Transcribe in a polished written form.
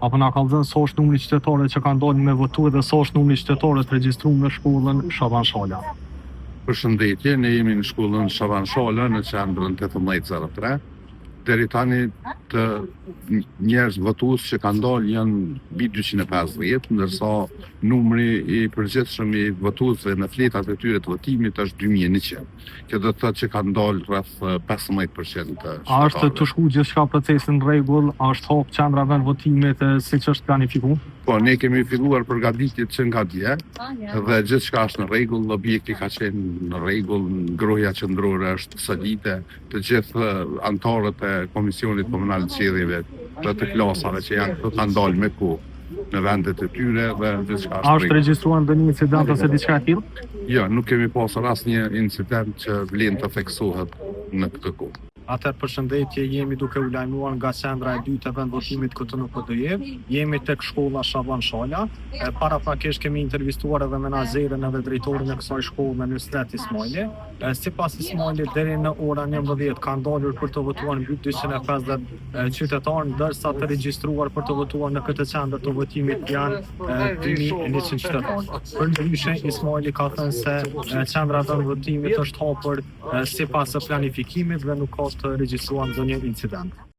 Apo na kallëzon sa është numri qytetarëve që kanë dalë me votu dhe sa është numri qytetarëve të regjistruar në shkollën Shaban Shala. Përshëndetje, ne jemi në shkollën Shaban Shala në qendrën 1803. Deri tani të njerëz votues që kanë dalë janë mbi 250, ndërsa numri i përgjithshëm i votuesve në fletat e tyre të votimit është 2100. Kjo do të thotë që kanë dalë rreth 15% të A është të shku gjithçka procesi në rregull, a është hap qendra vend votimit siç është planifikuar? Po, ne kemi filluar përgatitjet që nga dje dhe gjithçka është në rregull, objekti ka qenë në rregull, ngrohja qendrore është solide, të gjithë anëtarët e Komisionit Komunal të Qelljeve të klasave që kanë dalë me kohë në vendet e tyre dhe gjithçka është. A është regjistruar ndonjë incident ose diçka e tillë? Jo, nuk kemi pasur asnjë incident që vlen të theksohet në këtë kohë. Atëherë përshëndetje, jemi duke u lajmëruar nga qendra e dytë e vendvotimit këtu në PD. Jemi tek shkolla Shaban Shala. Paraprakisht kemi intervistuar edhe menaxherin edhe drejtorin e kësaj shkolle, Nusret Ismaili. Sipas Ismailit, deri në orën 11 kanë dalur për të votuar mbi 250 qytetarë, ndërsa të regjistruar për të votuar në këtë qendër të votimit janë 2100 qytetarë. Përndryshe, Ismaili ka thënë se qendra e vendvotimit është hapur sipas planifikimit dhe nuk ka të regjistruar ndonjë incident.